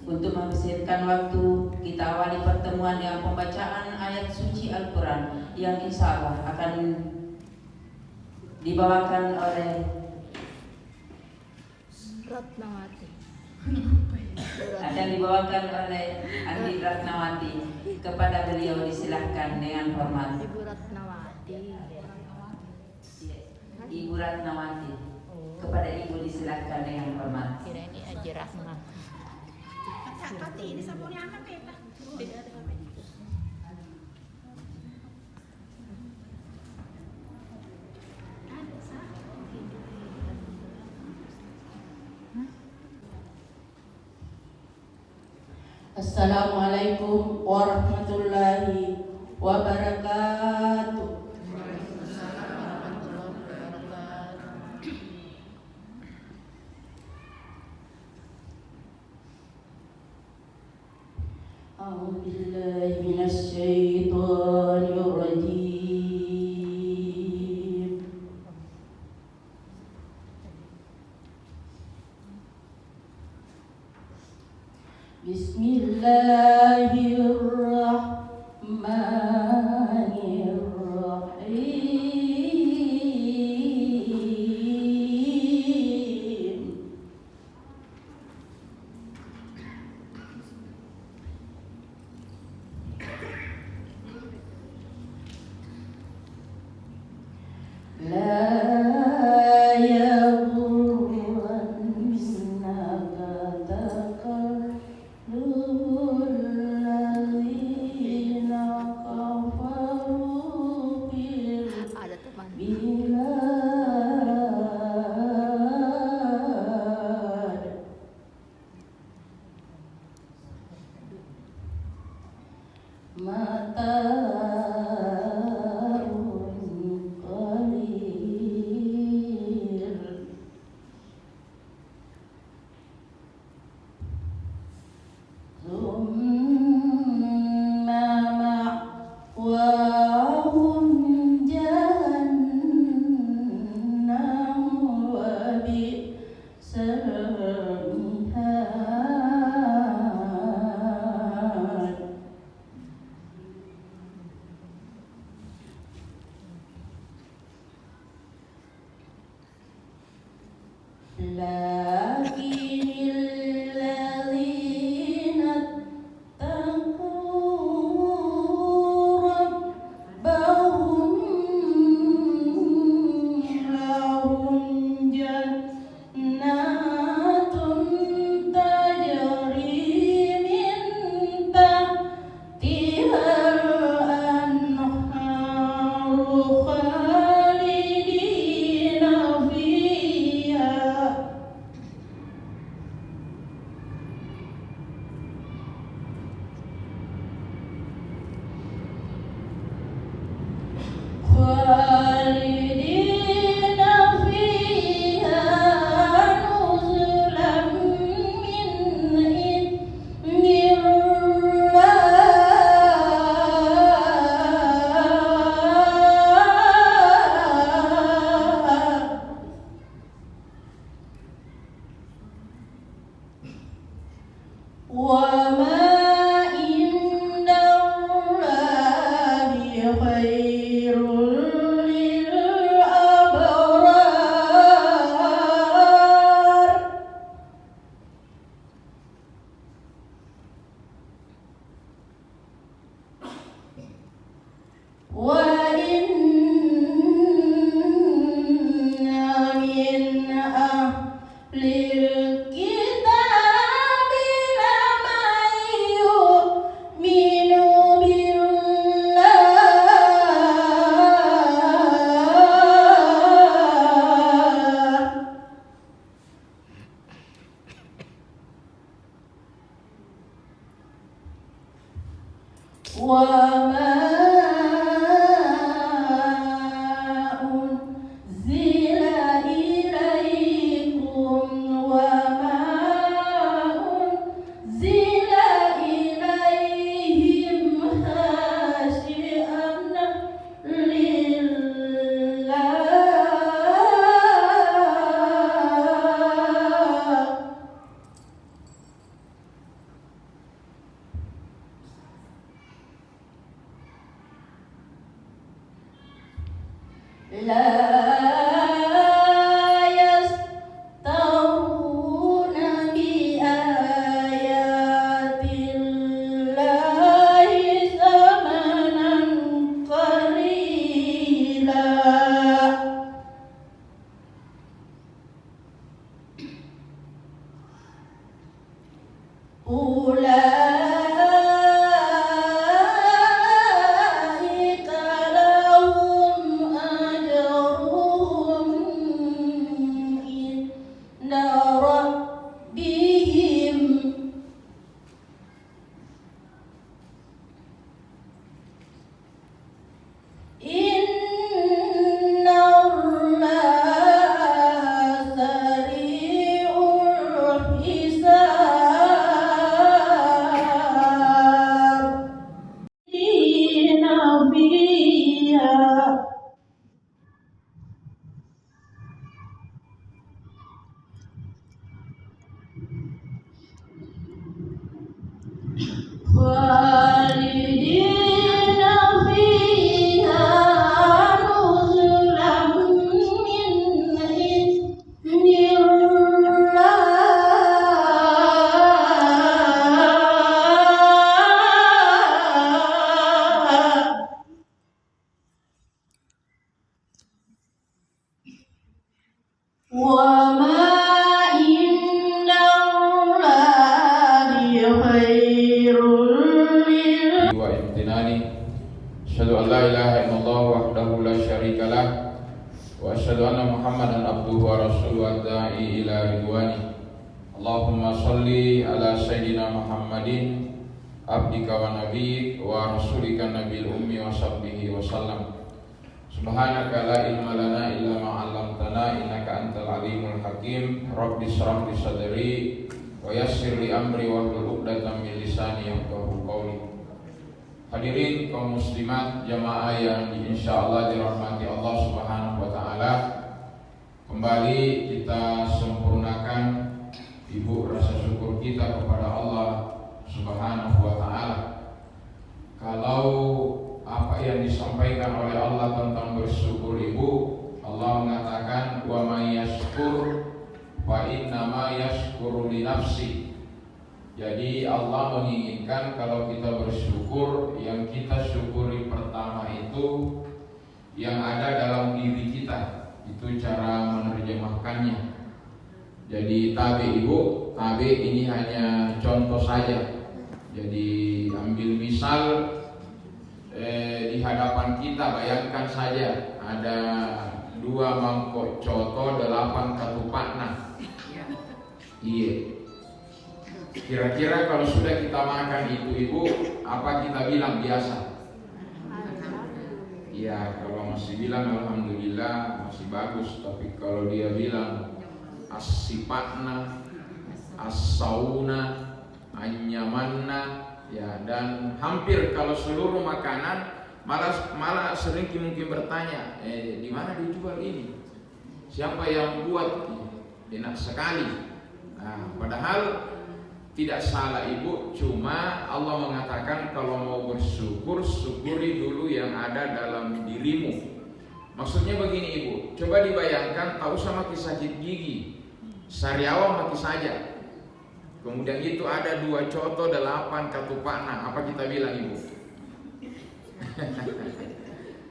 Untuk mempersiapkan waktu, kita awali pertemuan dengan pembacaan ayat suci Al-Quran yang insya Allah akan dibawakan oleh Andi Ratnawati. Kepada beliau disilahkan dengan hormat. Ibu Ratnawati. Kepada ibu disilahkan dengan hormat. Kira ini Aji Rahma. Tati ini sabunnya apa kita? Assalamualaikum warahmatullahi wabarakatuh. A'udzu billahi minasy syaithanir rajim. Bismillahirrahmanirrahim. La yaghurrannaka taqallubul ladzina kafaru fil Ada teman. bilad. Mata'un qalil. Thumma ma'wahum jahannam wa bi'sal mihad. Lakinnal ladzina taqaw rabbahum lahum jannatun tajri min tahtihal anharu khalidina fiha. Khalidina fiha nuzulan min indillah. Wa ma indallahi khairul lil abrar. Wa inna min ahlil kitabi laman yu'minu billah wa ma unzila ilaikum wa ma unzila ilaihim khashi'an lillah. لا يسترون بآيات الله ثمنا قليلا أولئك لهم أجرهم عند ربهم إن الله سريع الحساب فيها خالدين فيها نزلا من عند الله وما عند الله خير wa imtinani. Asyhadu an la ilaha illallah wahdahu la syarika lah wa asyhadu anna Muhammadan abduhu wa rasuluhu ad-da'i ila ridwani. Allahumma shalli ala sayyidina Muhammadin abdika wa nabiyyik wa rasulika nabil ummi wa sahbihi wa sallam. Subhanaka la ilma lana illa ma 'allamtana innaka antal alimul hakim. Rabbi shrah li sadri wa yassir li amri wahlul 'uqdatam min lisani yafqahu qawli. Hadirin kaum muslimat jamaah yang insyaallah dirahmati Allah Subhanahu wa taala. Kembali kita sempurnakan ibu rasa syukur kita kepada Allah Subhanahu wa taala. Kalau apa yang disampaikan oleh Allah tentang bersyukur ibu, Allah mengatakan wa may yashkur fa innama yashkuru li nafsi. Jadi Allah menginginkan kalau kita bersyukur, yang kita syukuri pertama itu yang ada dalam diri kita. Itu cara menerjemahkannya. Jadi tabe ibu, tabe ini hanya contoh saja. Jadi ambil misal di hadapan kita, bayangkan saja ada 2 mangkok coto 8 katupakna. Iya. Kira-kira kalau sudah kita makan itu ibu, apa kita bilang biasa? Ya, kalau masih bilang alhamdulillah masih bagus. Tapi kalau dia bilang as-sipakna, as-sauna, anyamanna, ya, dan hampir kalau seluruh makanan malah sering mungkin bertanya, di mana dijual ini? Siapa yang buat? Enak sekali. Nah, padahal tidak salah ibu, cuma Allah mengatakan kalau mau bersyukur, syukuri dulu yang ada dalam dirimu. Maksudnya begini ibu, coba dibayangkan, tahu sama kisah gigi, sariawan mati saja. Kemudian itu ada 2 coto 8 katupakna, apa kita bilang ibu?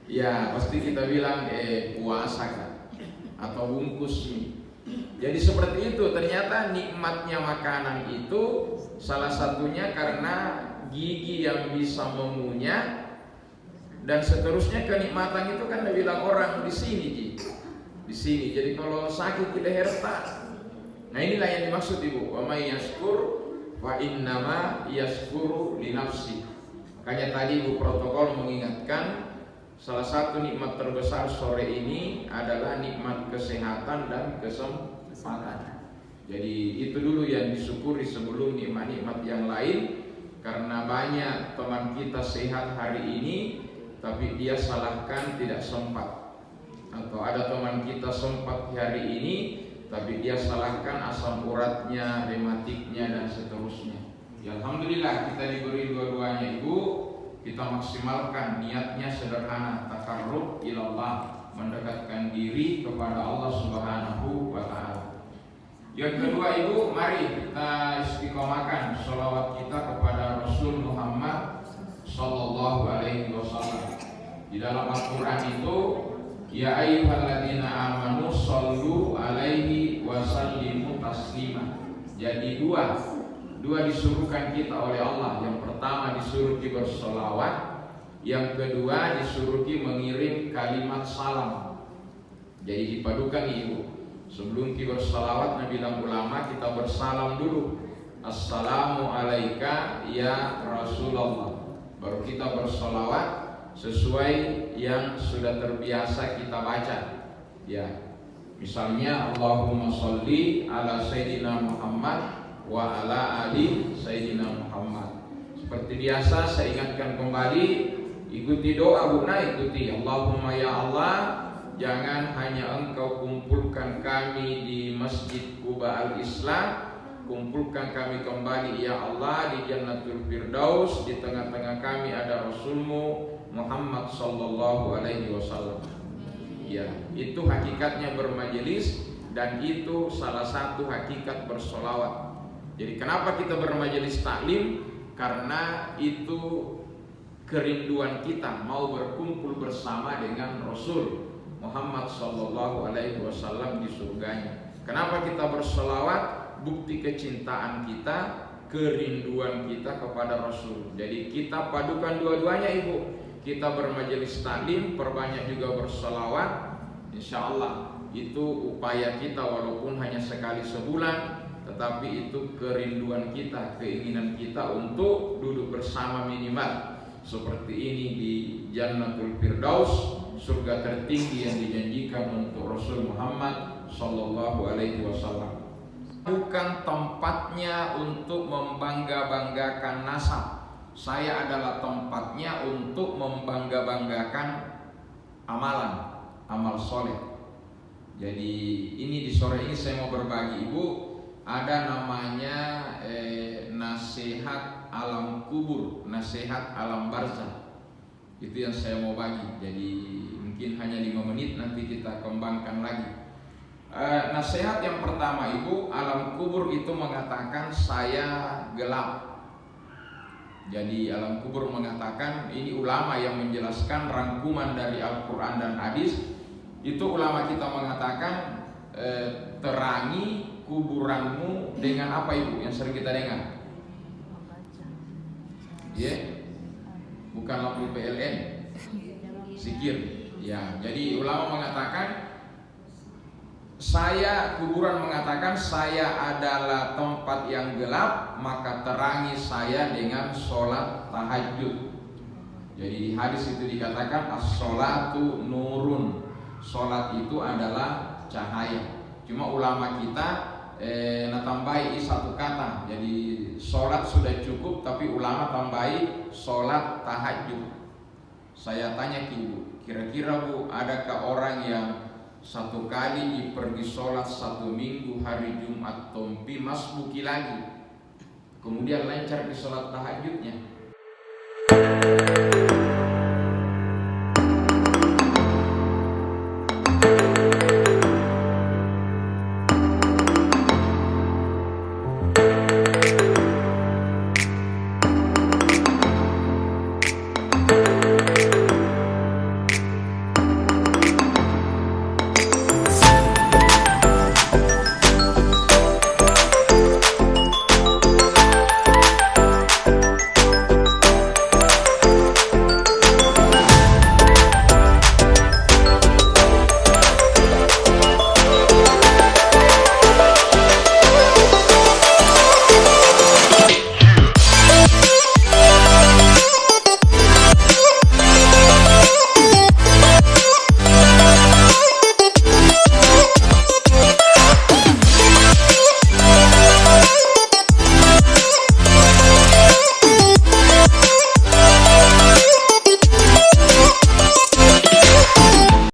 Ya pasti kita bilang puasa kan, atau bungkus mie. Jadi seperti itu, ternyata nikmatnya makanan itu salah satunya karena gigi yang bisa mengunyah, dan seterusnya kenikmatan itu kan dibilang orang di sini, di sini. Jadi kalau sakit di leher tak. Nah inilah yang dimaksud ibu. Wa may yashkur fa innama yashkuru li nafsi. Makanya tadi ibu protokol mengingatkan salah satu nikmat terbesar sore ini adalah nikmat kesehatan dan kesempatan. Jadi itu dulu yang disyukuri sebelum nikmat-nikmat yang lain. Karena banyak teman kita sehat hari ini, tapi dia salahkan tidak sempat. Atau ada teman kita sempat hari ini, tapi dia salahkan asam uratnya, rematiknya, dan seterusnya. Ya, alhamdulillah kita diberi dua-duanya ibu. Kita maksimalkan, niatnya sederhana, takarrub ilallah, mendekatkan diri kepada Allah Subhanahu wa Ta'ala. Yang kedua, Ibu, mari kita istiqomahkan sholawat kita kepada Rasul Muhammad Sallallahu Alaihi Wasallam. Di dalam Al-Quran itu, ya ayyuhalladzina amanu shollu alaihi wa sallimu taslima. Jadi dua disuruhkan kita oleh Allah. Yang pertama disuruh bersolawat, yang kedua disuruh mengirim kalimat salam. Jadi dipadukan Ibu. Sebelum kita bersalawat, Nabi bilang ulama, kita bersalam dulu. Assalamu alaika ya Rasulullah. Baru kita bersalawat sesuai yang sudah terbiasa kita baca. Ya. Misalnya Allahumma sholli ala Sayyidina Muhammad wa ala ali Sayyidina Muhammad. Seperti biasa saya ingatkan kembali, ikuti doa Buna, ikuti. Allahumma ya Allah, jangan hanya Engkau kumpulkan kami di Masjid Quba Al-Islam, kumpulkan kami kembali ya Allah di Jannatul Firdaus. Di tengah-tengah kami ada Rasulmu Muhammad Sallallahu Alaihi Wasallam. Ya, itu hakikatnya bermajelis, dan itu salah satu hakikat bersolawat. Jadi kenapa kita bermajelis taklim? Karena itu kerinduan kita mau berkumpul bersama dengan Rasul Muhammad Sallallahu Alaihi Wasallam di surganya. Kenapa kita bersolawat? Bukti kecintaan kita, kerinduan kita kepada Rasul. Jadi kita padukan dua-duanya Ibu. Kita bermajelis taklim, perbanyak juga bersolawat. Insya Allah itu upaya kita, walaupun hanya sekali sebulan, tetapi itu kerinduan kita, keinginan kita untuk duduk bersama minimal seperti ini di Jannatul Firdaus, surga tertinggi yang dijanjikan untuk Rasul Muhammad Sallallahu Alaihi Wasallam. Bukan tempatnya untuk membangga-banggakan nasab. Saya adalah tempatnya untuk membangga-banggakan amalan, amal soleh. Jadi ini di sore ini saya mau berbagi Ibu, ada namanya nasihat alam kubur, nasihat alam barzah. Itu yang saya mau bagi. Jadi mungkin hanya 5 menit, nanti kita kembangkan lagi. Nasihat yang pertama Ibu, alam kubur itu mengatakan saya gelap. Jadi alam kubur mengatakan, ini ulama yang menjelaskan rangkuman dari Al-Quran dan hadis. Itu ulama kita mengatakan, terangi kuburanmu dengan apa Ibu yang sering kita dengar? Ya, bukan lampu PLN, zikir. Ya, jadi ulama mengatakan, kuburan mengatakan saya adalah tempat yang gelap, maka terangi saya dengan sholat tahajud. Jadi di hadis itu dikatakan as-sholatu nurun, sholat itu adalah cahaya. Cuma ulama kita tambahi satu kata, jadi sholat sudah cukup, tapi ulama tambahi sholat tahajud. Saya tanya ke Ibu, kira-kira Bu, adakah orang yang satu kali pergi sholat 1 minggu hari Jumat tompi masbuki lagi, kemudian lancar di sholat tahajudnya?